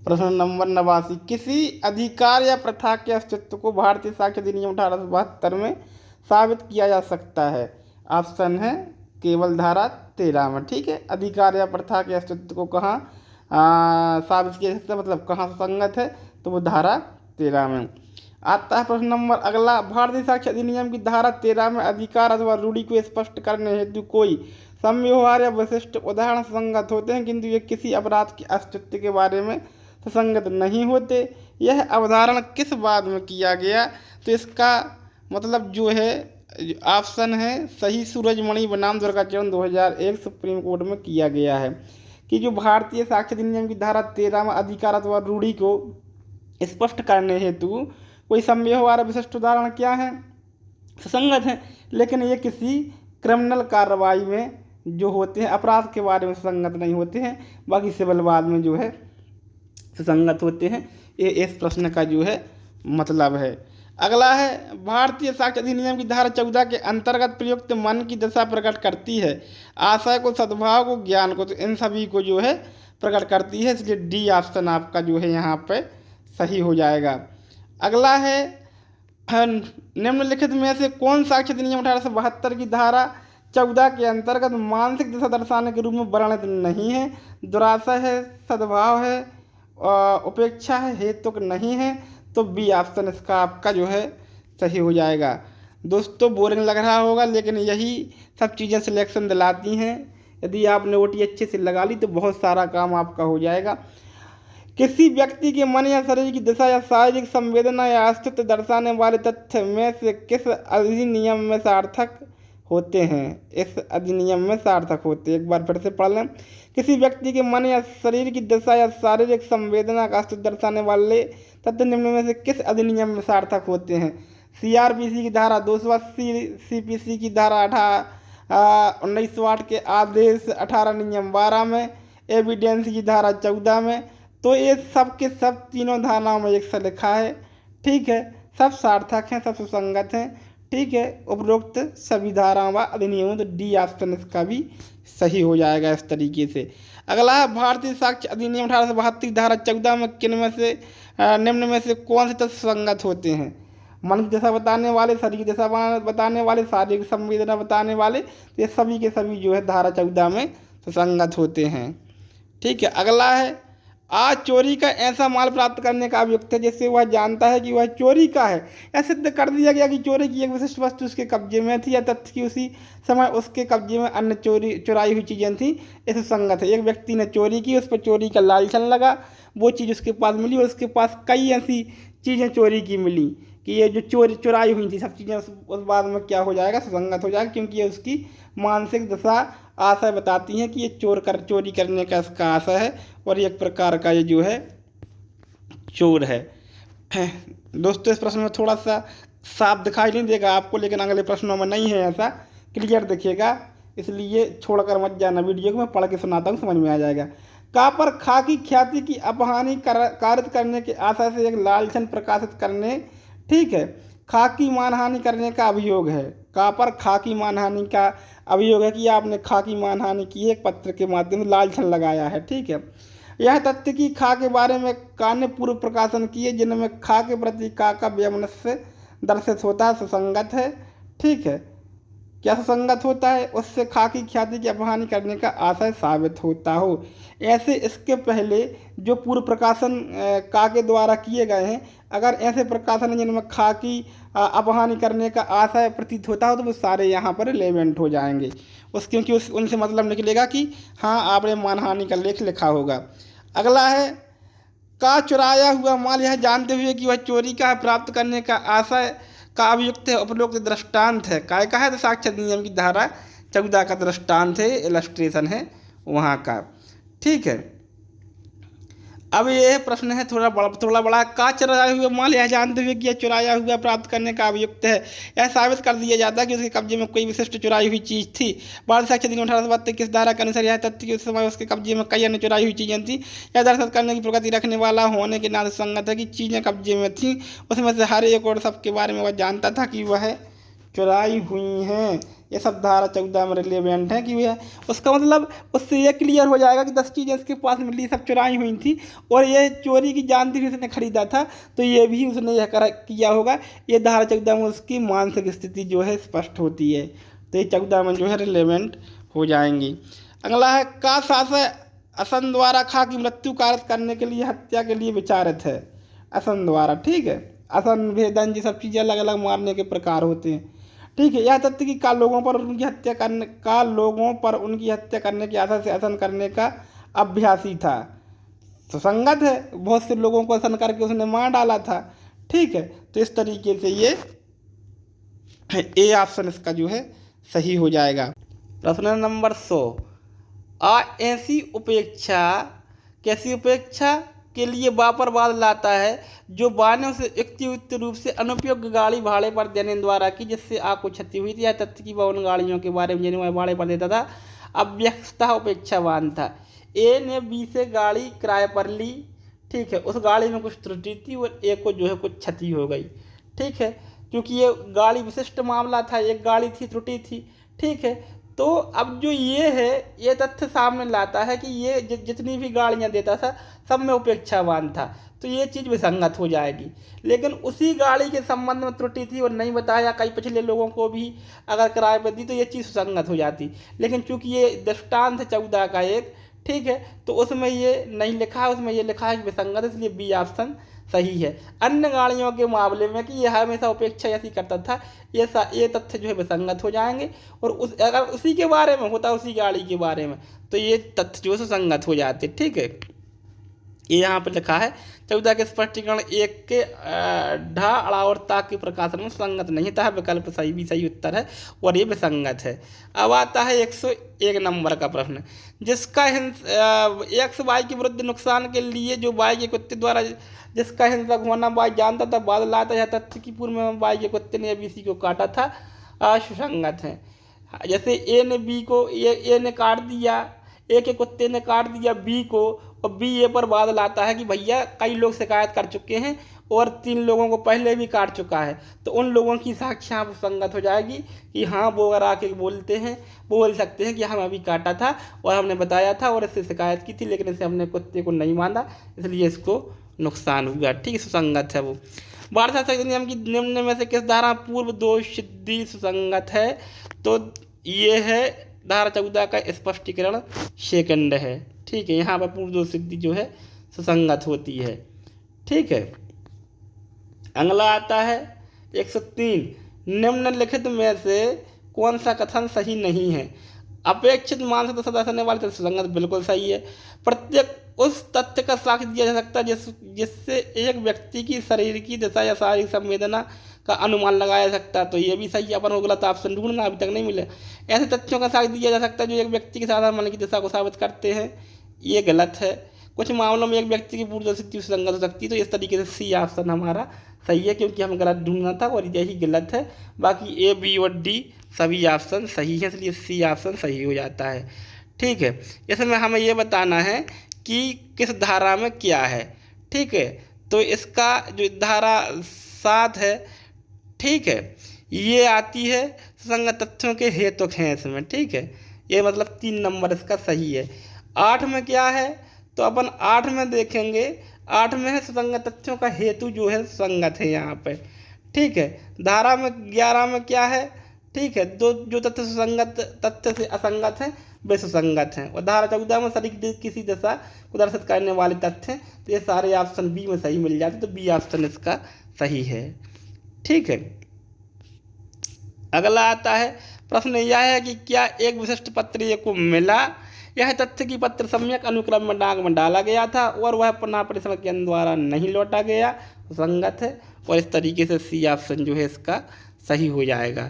प्रश्न नंबर 89, किसी अधिकार या प्रथा के अस्तित्व को भारतीय साक्ष्य अधिनियम 1872 में साबित किया जा सकता है। ऑप्शन है केवल धारा 13 में। ठीक है, अधिकार या प्रथा के अस्तित्व को कहाँ साबित किया जा सकता है, मतलब कहाँ संगत है, तो वो धारा 13 में आता है। प्रश्न नंबर अगला, भारतीय साक्ष्य अधिनियम की धारा 13 में अधिकार अथवा रूढ़ि को स्पष्ट करने हेतु कोई समव्यवहार या विशिष्ट उदाहरण संगत होते हैं, किंतु ये किसी अपराध के अस्तित्व के बारे में सुसंगत नहीं होते। यह अवधारण किस बाद में किया गया, तो इसका मतलब जो है ऑप्शन है सही सूरजमणि बनाम दुर्गाचरण 2001 सुप्रीम कोर्ट में किया गया है कि जो भारतीय साक्ष्य अधिनियम की धारा 13 में अधिकार अथवा रूढ़ि को स्पष्ट करने हेतु कोई समव्यवहार विशिष्ट उदाहरण क्या है, सुसंगत है, लेकिन ये किसी क्रिमिनल कार्रवाई में जो होते हैं अपराध के बारे में सुसंगत नहीं होते हैं, बाकी सिविल वाद में जो है सुसंगत होते हैं। ये इस प्रश्न का जो है मतलब है। अगला है, भारतीय साक्ष्य अधिनियम की धारा 14 के अंतर्गत प्रयुक्त मन की दशा प्रकट करती है, आशय को, सद्भाव को, ज्ञान को, तो इन सभी को जो है प्रकट करती है, इसलिए डी ऑप्शन आपका जो है यहाँ पे सही हो जाएगा। अगला है, निम्नलिखित में से कौन साक्ष्य अधिनियम 1872 की धारा 14 के अंतर्गत मानसिक दशा दर्शाने के रूप में वर्णित नहीं है। दुराशा है, सद्भाव है, उपेक्षा है, हेतुक नहीं है, तो बी ऑप्शन इसका आपका जो है सही हो जाएगा। दोस्तों बोरिंग लग रहा होगा, लेकिन यही सब चीज़ें सिलेक्शन दिलाती हैं। यदि आपने ओटी अच्छे से लगा ली तो बहुत सारा काम आपका हो जाएगा। किसी व्यक्ति के मन या शरीर की दशा या शारीरिक संवेदना या अस्तित्व दर्शाने वाले तथ्य में से किस अधिनियम में सार्थक होते हैं, इस अधिनियम में सार्थक होते हैं। एक बार फिर से पढ़ लें, किसी व्यक्ति के मन या शरीर की दशा या शारीरिक संवेदना का अस्तित्व दर्शाने वाले तथ्य निम्न में से किस अधिनियम में सार्थक होते हैं। सीआरपीसी की धारा 280, सीपीसी की धारा 1908 के आदेश 18 नियम 12 में, एविडेंस की धारा 14 में। तो ये सब के सब तीनों धाराओं में एक सा लिखा है। ठीक है, सब सार्थक हैं, सब सुसंगत हैं। ठीक है, उपरोक्त सभी धाराओं व अधिनियमों, तो डी ऑप्शन इसका भी सही हो जाएगा इस तरीके से। अगला है, भारतीय साक्ष्य अधिनियम 1872 की धारा 14 में किन में से निम्न में से कौन से तत्व सुसंगत होते हैं। मन की दशा बताने वाले, शरीर की दशा बताने वाले, शारीरिक संवेदना बताने वाले, तो ये सभी के सभी जो है धारा 14 में सुसंगत होते हैं। ठीक है, अगला है, आज चोरी का ऐसा माल प्राप्त करने का अभियुक्त है जिससे वह जानता है कि वह चोरी का है, यह सिद्ध कर दिया गया कि चोरी की एक विशिष्ट वस्तु उसके कब्जे में थी या तथ्य की उसी समय उसके कब्जे में अन्य चुराई हुई चीज़ें थी, इसे संगत है। एक व्यक्ति ने चोरी की, उस पर चोरी का लालचन लगा, वो चीज़ उसके पास मिली और उसके पास कई ऐसी चीज़ें चोरी की मिली कि ये जो चुराई हुई थी सब चीज़ें उस बाद में क्या हो जाएगा, सुसंगत हो जाएगा, क्योंकि ये उसकी मानसिक दशा आशय बताती हैं कि ये चोरी करने का इसका आशय है और एक प्रकार का ये जो है चोर है। दोस्तों इस प्रश्न में थोड़ा सा साफ दिखाई नहीं देगा आपको, लेकिन अगले प्रश्नों में नहीं है ऐसा, क्लियर दिखेगा, इसलिए छोड़कर मत जाना वीडियो को, मैं पढ़ के सुनाता हूँ, समझ में आ जाएगा। का पर खा की ख्याति की अपहानि कारित करने के आशय से एक लालचन प्रकाशित करने, ठीक है, खाकी मानहानि करने का अभियोग है। का पर खाकी मानहानि का अभियोग है कि आपने खाकी मानहानि की एक पत्र के माध्यम से लालचन लगाया है। ठीक है, यह तथ्य कि खा के बारे में का ने पूर्व प्रकाशन किए जिनमें खा के प्रति का वैमनस्य दर्शित होता है, सुसंगत है। ठीक है, क्या सुसंगत होता है, उससे खा की ख्याति की अपहानि करने का आशय साबित होता हो। ऐसे इसके पहले जो पूर्व प्रकाशन का के द्वारा किए गए हैं, अगर ऐसे प्रकाशन हैं जिनमें खा की अपहानि करने का आशय प्रतीत होता हो तो वो सारे यहाँ पर रिलेवेंट हो जाएंगे, क्योंकि उनसे मतलब निकलेगा कि हाँ आपने मानहानि का लेख लिखा होगा। अगला है, का चुराया हुआ माल यह जानते हुए कि वह चोरी का प्राप्त करने का आशय का अभियुक्त है, उपरोक्त दृष्टांत है। काय का है, तो साक्ष्य अधिनियम की धारा 14 का दृष्टांत है, इलस्ट्रेशन है वहाँ का। ठीक है, अब ये प्रश्न है थोड़ा बड़ा, का चुराया हुआ माल यह जानते हुए कि यह चुराया हुआ प्राप्त करने का अभियुक्त है, यह साबित कर दिया जाता है कि उसके कब्जे में कोई विशिष्ट चुराई हुई चीज़ थी। भारतीय साक्ष्य अधिनियम 1872 किस धारा के अनुसार यह तथ्य कि उस समय उसके कब्जे में कई अन्य चुराई हुई चीज़ें थी, यह दर्शात करने की प्रगति रखने वाला होने के नाते संगत है कि चीज़ें कब्जे में थी, उसमें से हर एक और सबके बारे में वह जानता था कि वह चुराई हुई हैं। ये सब धारा 14 में रिलेवेंट है कि वह उसका मतलब उससे ये क्लियर हो जाएगा कि 10 चीज़ें इसके पास मिली, सब चुराई हुई थी और ये चोरी की जानती भी उसने खरीदा था, तो ये भी उसने यह किया होगा। ये धारा 14 में उसकी मानसिक स्थिति जो है स्पष्ट होती है, तो ये 14 में जो है रिलेवेंट हो जाएंगी। अगला है का शासक असन द्वारा खा की मृत्यु कारक करने के लिए हत्या के लिए विचारित है। असन द्वारा, ठीक है, असन भेदन ये सब चीज़ें अलग अलग मारने के प्रकार होते हैं, ठीक है। यह तथ्य कि लोगों पर उनकी हत्या करने की आशा से असन करने का अभ्यासी था, सुसंगत है। बहुत से लोगों को असन करके उसने मार डाला था, ठीक है। तो इस तरीके से ये ए ऑप्शन इसका जो है सही हो जाएगा। प्रश्न नंबर 100, ऐसी उपेक्षा कैसी उपेक्षा के लिए वापरवाद लाता है जो वाहनों से युक्तियुक्त रूप से अनुपयोग्य गाड़ी भाड़े पर देने द्वारा की जिससे आपको क्षति हुई थी। यह तथ्य की वह उन गाड़ियों के बारे में जिन्हें वह भाड़े पर देता था अव्यक्तः उपेक्षावान था। ए ने बी से गाड़ी किराए पर ली, ठीक है, उस गाड़ी में कुछ त्रुटि थी और ए को जो है कुछ क्षति हो गई, ठीक है, क्योंकि ये गाड़ी विशिष्ट मामला था, एक गाड़ी थी, त्रुटि थी, ठीक है। तो अब जो ये है ये तथ्य सामने लाता है कि ये जितनी भी गाड़ियाँ देता था सब में उपेक्षावान था, तो ये चीज़ विसंगत हो जाएगी। लेकिन उसी गाड़ी के संबंध में त्रुटि थी और नहीं बताया कई पिछले लोगों को भी अगर किराए पर दी तो ये चीज़ सुसंगत हो जाती। लेकिन चूंकि ये दृष्टांत है 14 का एक, ठीक है, तो उसमें ये नहीं लिखा है, उसमें ये लिखा है कि विसंगत, इसलिए बी ऑप्शन सही है। अन्य गाड़ियों के मामले में कि यह हमेशा उपेक्षा ऐसी करता था, ये तथ्य जो है विसंगत हो जाएंगे। और अगर उसी के बारे में होता, उसी गाड़ी के बारे में, तो ये तथ्य जो है सुसंगत हो जाते, ठीक है। ये यहाँ पर लिखा है 14 के स्पष्टीकरण 1 के ढा अड़ावरता के प्रकाशन में संगत नहीं था, विकल्प सही भी सही उत्तर है और ये विसंगत है। अब आता है 101 नंबर का प्रश्न, जिसका एक्स वाई के विरुद्ध नुकसान के लिए जो वाई के कुत्ते द्वारा जिसका हिंसक होना वाई जानता था, बाद लाता है तथ्य की पूर्व में वाई के कुत्ते ने बीसी को काटा था, सुसंगत है। जैसे ए ने बी को ए ने काट दिया, ए के कुत्ते ने काट दिया बी को, और बी ए पर बाद लाता है कि भैया कई लोग शिकायत कर चुके हैं और 3 लोगों को पहले भी काट चुका है, तो उन लोगों की साक्ष्य संगत हो जाएगी कि हाँ वो अगर आके बोलते हैं, बोल सकते हैं कि हम अभी काटा था और हमने बताया था और इससे शिकायत की थी, लेकिन इससे हमने कुत्ते को नहीं माना, इसलिए इसको नुकसान हुआ, ठीक है, सुसंगत है वो। वार्षा नियम की निम्न में से किस धारा पूर्व दोष सिद्धि सुसंगत है? तो ये है धारा 14 का स्पष्टीकरण सेकंड है, ठीक है। यहाँ पर पूर्व दोष सिद्धि जो है सुसंगत होती है, ठीक है। अगला आता है 103, निम्नलिखित में से कौन सा कथन सही नहीं है? अपेक्षित मानसिक दशा दर्शाने वाली सुसंगत बिल्कुल सही है। प्रत्येक उस तथ्य का साक्ष्य दिया जा सकता है जिससे एक व्यक्ति की शरीर की दशा या शारीरिक संवेदना का अनुमान लगाया जा सकता है, तो ये भी सही है। अपन को गलत ऑप्शन ढूंढना, अभी तक नहीं मिले। ऐसे तथ्यों का साक्ष्य दिया जा सकता है जो एक व्यक्ति के साधारण मन की दशा को साबित करते हैं, ये गलत है। कुछ मामलों में एक व्यक्ति की पूर्व सिद्धि सुसंगत हो सकती है, तो इस तरीके से सी ऑप्शन हमारा सही है, क्योंकि हम गलत ढूंढना था और यही गलत है। बाकी ए बी और डी सभी ऑप्शन सही है, इसलिए सी ऑप्शन सही हो जाता है, ठीक है। इसमें हमें ये बताना है कि किस धारा में क्या है, ठीक है। तो इसका जो धारा 7 है, ठीक है, ये आती है सुसंगत तथ्यों के हेतुक हैं इसमें, ठीक है। ये मतलब 3 नंबर इसका सही है। 8 में क्या है? तो अपन 8 में देखेंगे, 8 में है सुसंगत तथ्यों का हेतु जो है सुसंगत है यहाँ पे, ठीक है। धारा में 11 में क्या है? ठीक है, जो तथ्य सुसंगत तथ्य से असंगत हैं वे सुसंगत हैं। और धारा 14 में शरीर किसी दशा को दर्शित करने वाले तथ्य हैं, तो ये सारे ऑप्शन बी में सही मिल जाते, तो बी ऑप्शन इसका सही है, ठीक है। अगला आता है प्रश्न यह है कि क्या एक विशिष्ट पत्र को मिला? यह तथ्य की पत्र सम्यक अनुक्रम में डाक में डाला गया था और वह पुनः परीक्षण केंद्र द्वारा नहीं लौटा गया, सुसंगत है। और इस तरीके से सी ऑप्शन जो है इसका सही हो जाएगा।